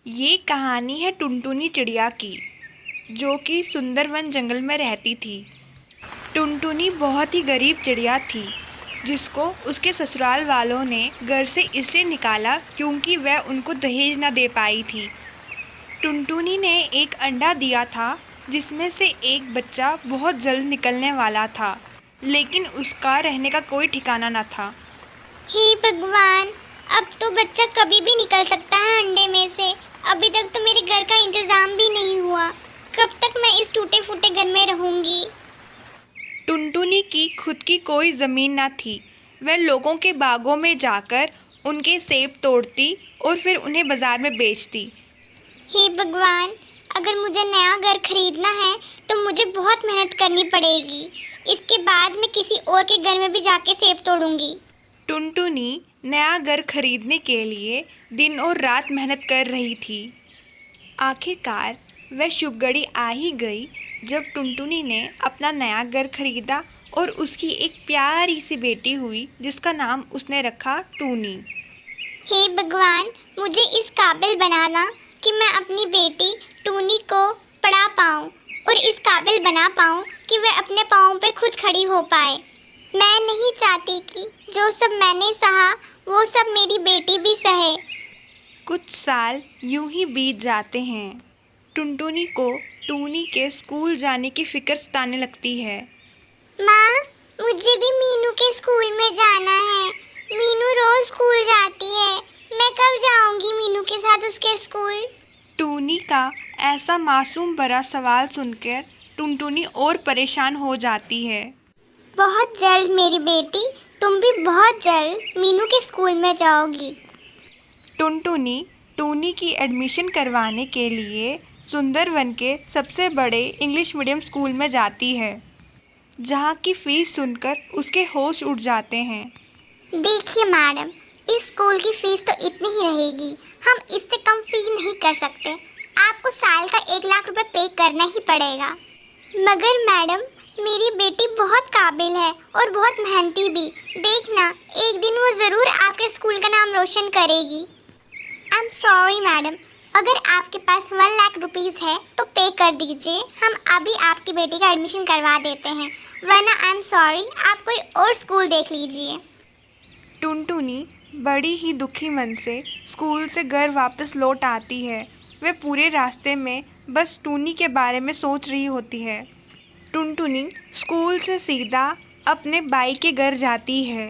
ये कहानी है टुनटुनी चिड़िया की, जो कि सुंदरवन जंगल में रहती थी। टुनटुनी बहुत ही गरीब चिड़िया थी, जिसको उसके ससुराल वालों ने घर से इसलिए निकाला क्योंकि वह उनको दहेज न दे पाई थी। टुनटुनी ने एक अंडा दिया था, जिसमें से एक बच्चा बहुत जल्द निकलने वाला था, लेकिन उसका रहने का कोई ठिकाना न था। हे भगवान, अब तो बच्चा कभी भी निकल सकता है अंडे में से। अभी तक तो मेरे घर का इंतजाम भी नहीं हुआ। कब तक मैं इस टूटे फूटे घर में रहूंगी? टुनटुनी की खुद की कोई ज़मीन न थी। वह लोगों के बागों में जाकर उनके सेब तोड़ती और फिर उन्हें बाजार में बेचती। हे भगवान, अगर मुझे नया घर खरीदना है तो मुझे बहुत मेहनत करनी पड़ेगी। इसके बाद मैं किसी और के घर में भी जाके सेब तोड़ूंगी। टुनटुनी नया घर खरीदने के लिए दिन और रात मेहनत कर रही थी। आखिरकार वह शुभ घड़ी आ ही गई जब टुनटुनी ने अपना नया घर खरीदा और उसकी एक प्यारी सी बेटी हुई, जिसका नाम उसने रखा टूनी। हे भगवान, मुझे इस काबिल बनाना कि मैं अपनी बेटी टूनी को पढ़ा पाऊँ और इस काबिल बना पाऊँ कि वह अपने पाँव पे खुद खड़ी हो पाए। मैं नहीं चाहती कि जो सब मैंने सहा वो सब मेरी बेटी भी सहे। कुछ साल यूं ही बीत जाते हैं। टुनटुनी को टूनी के स्कूल जाने की फिक्र सताने लगती है। माँ, मुझे भी मीनू के स्कूल में जाना है। मीनू रोज स्कूल जाती है। मैं कब जाऊंगी मीनू के साथ उसके स्कूल? टूनी का ऐसा मासूम भरा सवाल सुनकर टुनटुनी और परेशान हो जाती है। बहुत जल्द मेरी बेटी, तुम भी बहुत जल्द मीनू के स्कूल में जाओगी। टुनटुनी टूनी की एडमिशन करवाने के लिए सुंदरवन के सबसे बड़े इंग्लिश मीडियम स्कूल में जाती है, जहाँ की फ़ीस सुनकर उसके होश उड़ जाते हैं। देखिए मैडम, इस स्कूल की फीस तो इतनी ही रहेगी। हम इससे कम फी नहीं कर सकते। आपको साल का 1 लाख रुपए पे करना ही पड़ेगा। मगर मैडम, मेरी बेटी बहुत काबिल है और बहुत मेहनती भी। देखना, एक दिन वो ज़रूर आपके स्कूल का नाम रोशन करेगी। आई एम सॉरी मैडम, अगर आपके पास 1 लाख रुपीज़ है तो पे कर दीजिए। हम अभी आपकी बेटी का एडमिशन करवा देते हैं, वरना आई एम सॉरी, आप कोई और स्कूल देख लीजिए। टुनटुनी बड़ी ही दुखी मन से स्कूल से घर वापस लौट आती है। वह पूरे रास्ते में बस टूनी के बारे में सोच रही होती है। टुनटुनी स्कूल से सीधा अपने बाई के घर जाती है।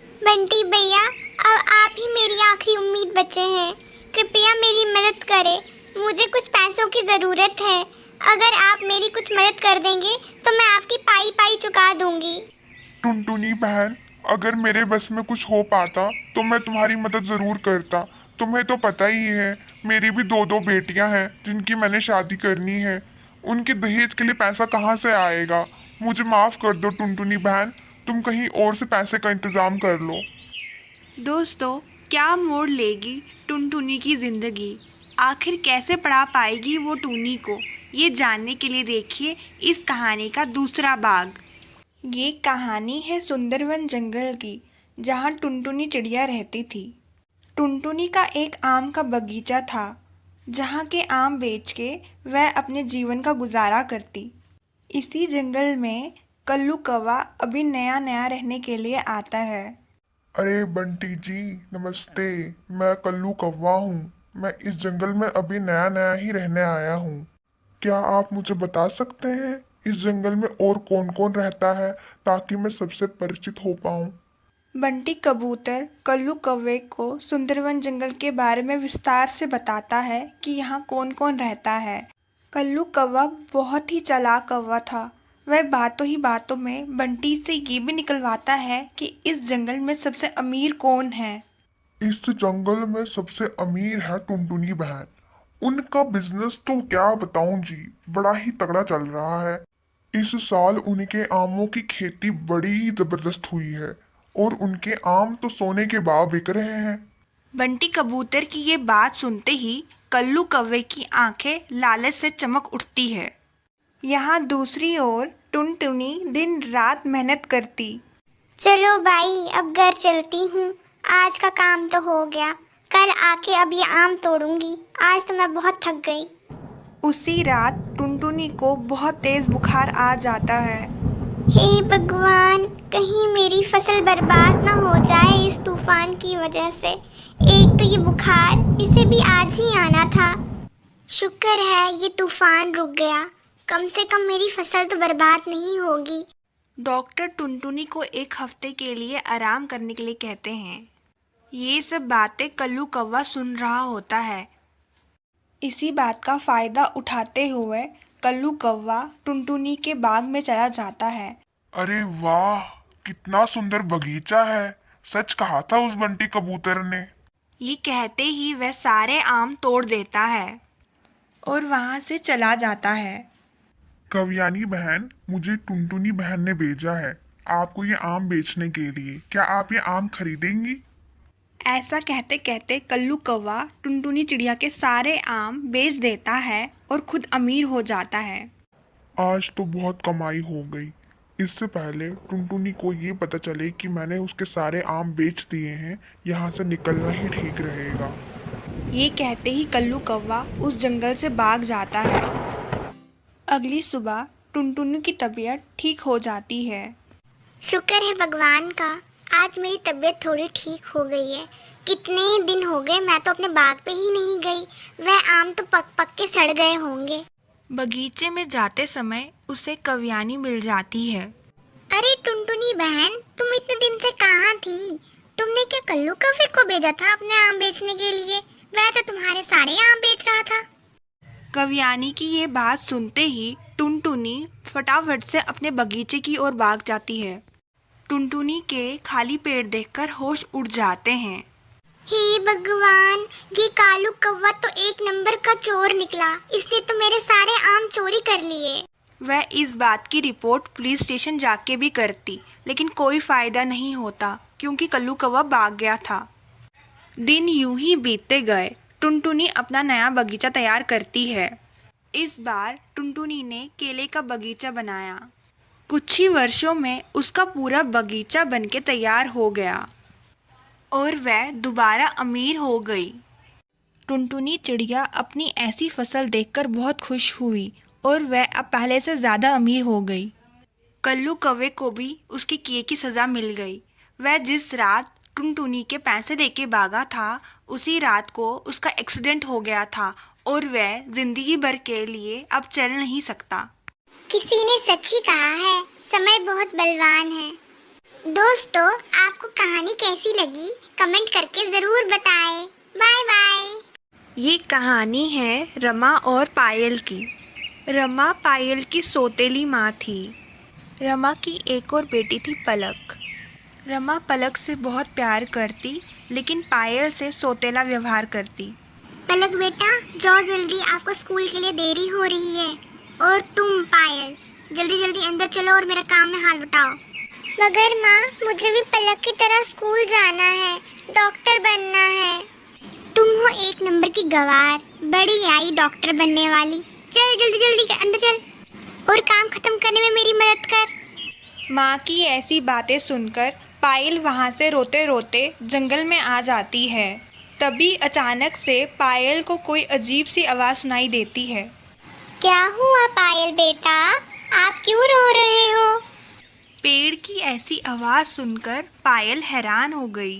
बंटी भैया, अब आप ही मेरी आखिरी उम्मीद बचे हैं। कृपया मेरी मदद करें। मुझे कुछ पैसों की ज़रूरत है। अगर आप मेरी कुछ मदद कर देंगे तो मैं आपकी पाई पाई चुका दूंगी। टुनटुनी बहन, अगर मेरे बस में कुछ हो पाता तो मैं तुम्हारी मदद ज़रूर करता। तुम्हें तो पता ही है, मेरी भी दो बेटियां हैं जिनकी मैंने शादी करनी है। उनके दहेज के लिए पैसा कहाँ से आएगा? मुझे माफ़ कर दो टुनटुनी बहन, तुम कहीं और से पैसे का इंतज़ाम कर लो। दोस्तों, क्या मोड़ लेगी टुनटुनी की ज़िंदगी? आखिर कैसे पढ़ा पाएगी वो टूनी को? ये जानने के लिए देखिए इस कहानी का दूसरा भाग। ये कहानी है सुंदरवन जंगल की, जहाँ टुनटुनी चिड़िया रहती थी। टुनटुनी का एक आम का बगीचा था, जहाँ के आम बेच के वह अपने जीवन का गुजारा करती। इसी जंगल में कल्लू कौवा अभी नया नया रहने के लिए आता है। अरे बंटी जी, नमस्ते। मैं कल्लू कौवा हूँ। मैं इस जंगल में अभी नया नया ही रहने आया हूँ। क्या आप मुझे बता सकते हैं इस जंगल में और कौन कौन रहता है, ताकि मैं सबसे परिचित हो पाऊँ? बंटी कबूतर कल्लू कौवे को सुंदरवन जंगल के बारे में विस्तार से बताता है कि यहाँ कौन कौन रहता है। कल्लू कौवा बहुत ही चालाक कौवा था। वह बातों ही बातों में बंटी से ये भी निकलवाता है कि इस जंगल में सबसे अमीर कौन है। इस जंगल में सबसे अमीर है टुनटुनी बहन। उनका बिजनेस तो क्या बताऊं जी, बड़ा ही तगड़ा चल रहा है। इस साल उनके आमों की खेती बड़ी ही जबरदस्त हुई है और उनके आम तो सोने के भाव बिक रहे हैं। बंटी कबूतर की ये बात सुनते ही कल्लू कौवे की आंखें लालच से चमक उठती है। यहाँ दूसरी ओर टुनटुनी दिन रात मेहनत करती। चलो भाई, अब घर चलती हूँ। आज का काम तो हो गया। कल आके अब ये आम तोड़ूंगी। आज तो मैं बहुत थक गई। उसी रात टुनटुनी को बहुत तेज बुखार आ जाता है। हे भगवान, कहीं मेरी फसल बर्बाद ना हो जाए इस तूफान की वजह से। एक तो ये बुखार, इसे भी आज ही आना था। शुक्र है ये तूफान रुक गया। कम से कम मेरी फसल तो बर्बाद नहीं होगी। डॉक्टर टुनटुनी को एक हफ्ते के लिए आराम करने के लिए कहते हैं। ये सब बातें कल्लू कौवा सुन रहा होता है। इसी बात का फायदा उठाते हुए कल्लू कौवा टुनटुनी के बाग में चला जाता है। अरे वाह, कितना सुंदर बगीचा है। सच कहा था उस बंटी कबूतर ने। ये कहते ही वह सारे आम तोड़ देता है और वहाँ से चला जाता है। कव्यानी बहन, मुझे टुनटुनी बहन ने भेजा है आपको ये आम बेचने के लिए। क्या आप ये आम खरीदेंगी? ऐसा कहते कहते कल्लू कौवा टुनटुनी चिड़िया के सारे आम बेच देता है और खुद अमीर हो जाता है। आज तो बहुत कमाई हो गई। इससे पहले टुनटुनी को ये पता चले कि मैंने उसके सारे आम बेच दिए हैं, यहाँ से निकलना ही ठीक रहेगा। ये कहते ही कल्लू कौवा उस जंगल से भाग जाता है। अगली सुबह टुनटुनी की तबीयत ठीक हो जाती है। शुक्र है भगवान का, आज मेरी तबीयत थोड़ी ठीक हो गई है। कितने दिन हो गए मैं तो अपने बाग पे ही नहीं गई। वह आम तो पक पक के सड़ गए होंगे। बगीचे में जाते समय उसे कव्यानी मिल जाती है। अरे टुनटुनी बहन, तुम इतने दिन से कहाँ थी? तुमने क्या कल्लू कौवे को भेजा था अपने आम बेचने के लिए? वह तो तुम्हारे सारे आम बेच रहा था। कव्यानी की ये बात सुनते ही टुनटुनी फटाफट से अपने बगीचे की ओर भाग जाती है। टुनटुनी के खाली पेड़ देखकर होश उड़ जाते हैं। हे भगवान, ये कालू कौवा तो एक नंबर का चोर निकला। इसने तो मेरे सारे आम चोरी कर लिए। वह इस बात की रिपोर्ट पुलिस स्टेशन जाके भी करती, लेकिन कोई फायदा नहीं होता क्योंकि कल्लू कौवा भाग गया था। दिन यूं ही बीतते गए। टुनटुनी अपना नया बगीचा तैयार करती है। इस बार टुनटुनी ने केले का बगीचा बनाया। कुछ ही वर्षों में उसका पूरा बगीचा बनके तैयार हो गया और वह दोबारा अमीर हो गई। टुनटुनी चिड़िया अपनी ऐसी फसल देखकर बहुत खुश हुई और वह अब पहले से ज़्यादा अमीर हो गई। कल्लू कौवे को भी उसके किए की सज़ा मिल गई। वह जिस रात टुनटुनी के पैसे लेके भागा था, उसी रात को उसका एक्सीडेंट हो गया था और वह जिंदगी भर के लिए अब चल नहीं सकता। किसी ने सच ही कहा है, समय बहुत बलवान है। दोस्तों, आपको कहानी कैसी लगी कमेंट करके ज़रूर बताएं। Bye bye. ये कहानी है रमा और पायल की। रमा पायल की सौतेली माँ थी। रमा की एक और बेटी थी पलक। रमा पलक से बहुत प्यार करती, लेकिन पायल से सौतेला व्यवहार करती। पलक बेटा, जाओ जल्दी, आपको स्कूल के लिए देरी हो रही है। और तुम पायल, जल्दी जल्दी अंदर चलो और मेरा काम में हाथ बटाओ। मगर माँ, मुझे भी पलक की तरह स्कूल जाना है, डॉक्टर बनना है। तुम हो एक नंबर की गवार, बड़ी आई डॉक्टर बनने वाली। चल जल्दी जल्दी अंदर चल और काम खत्म करने में मेरी मदद कर। माँ की ऐसी बातें सुनकर पायल वहाँ से रोते रोते जंगल में आ जाती है। तभी अचानक से पायल को कोई अजीब सी आवाज़ सुनाई देती है। क्या हुआ पायल बेटा, आप क्यों रो रहे हो? पेड़ की ऐसी आवाज़ सुनकर पायल हैरान हो गई।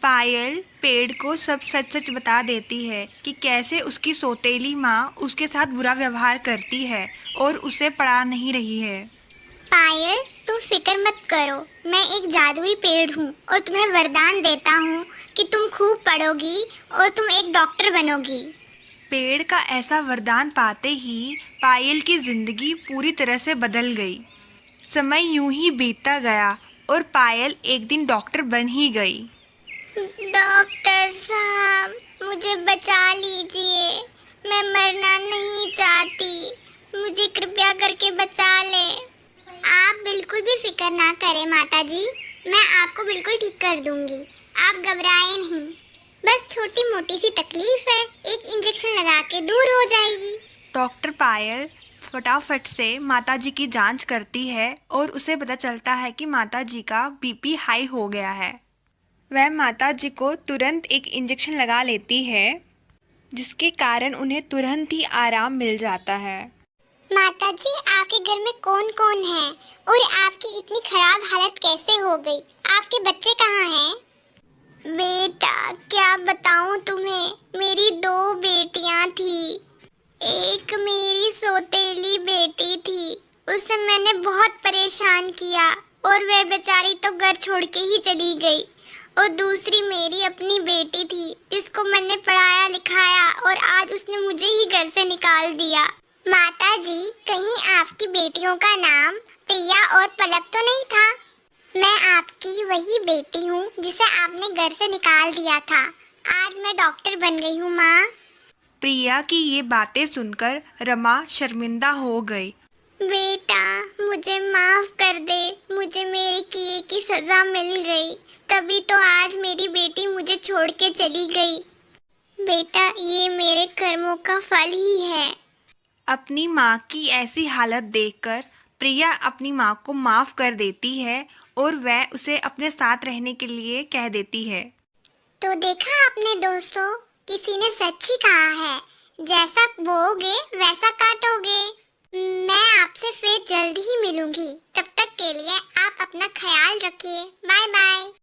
पायल पेड़ को सब सच सच बता देती है कि कैसे उसकी सौतेली माँ उसके साथ बुरा व्यवहार करती है और उसे पढ़ा नहीं रही है। पायल, तुम फिक्र मत करो, मैं एक जादुई पेड़ हूँ और तुम्हें वरदान देता हूँ कि तुम खूब पढ़ोगी और तुम एक डॉक्टर बनोगी। पेड़ का ऐसा वरदान पाते ही पायल की जिंदगी पूरी तरह से बदल गई। समय यूं ही बीतता गया और पायल एक दिन डॉक्टर बन ही गई। डॉक्टर साहब, मुझे बचा लीजिए, मैं मरना नहीं चाहती, मुझे कृपया करके बचा लें। आप बिल्कुल भी फिक्र ना करें माता जी, मैं आपको बिल्कुल ठीक कर दूंगी। आप घबराएं नहीं, बस छोटी मोटी सी तकलीफ है, एक इंजेक्शन लगा के दूर हो जाएगी। डॉक्टर पायल फटाफट से माताजी की जांच करती है और उसे पता चलता है कि माताजी का बीपी हाई हो गया है। वह माता जी को तुरंत एक इंजेक्शन लगा लेती है, जिसके कारण उन्हें तुरंत ही आराम मिल जाता है। माता जी, आपके घर में कौन कौन है और आपकी इतनी खराब हालत कैसे हो गई? आपके बच्चे कहाँ हैं? बेटा, क्या बताऊं तुम्हें, मेरी 2 बेटियां थी। एक मेरी सौतेली बेटी थी, उसे मैंने बहुत परेशान किया और वह बेचारी तो घर छोड़ के ही चली गई। और दूसरी मेरी अपनी बेटी थी, जिसको मैंने पढ़ाया लिखाया और आज उसने मुझे ही घर से निकाल दिया। माता जी, कहीं आपकी बेटियों का नाम प्रिया और पलक तो नहीं था? मैं आपकी वही बेटी हूँ जिसे आपने घर से निकाल दिया था। आज मैं डॉक्टर बन गई हूँ माँ। प्रिया की ये बातें सुनकर रमा शर्मिंदा हो गई। बेटा, मुझे माफ कर दे, मुझे मेरे किए की सजा मिल गई, तभी तो आज मेरी बेटी मुझे छोड़ के चली गई। बेटा, ये मेरे कर्मों का फल ही है। अपनी माँ की ऐसी हालत देखकर प्रिया अपनी माँ को माफ़ कर देती है और वह उसे अपने साथ रहने के लिए कह देती है। तो देखा आपने दोस्तों, किसी ने सच ही कहा है, जैसा बोओगे वैसा काटोगे। मैं आपसे फिर जल्द ही मिलूंगी। तब तक के लिए आप अपना ख्याल रखिए। Bye bye.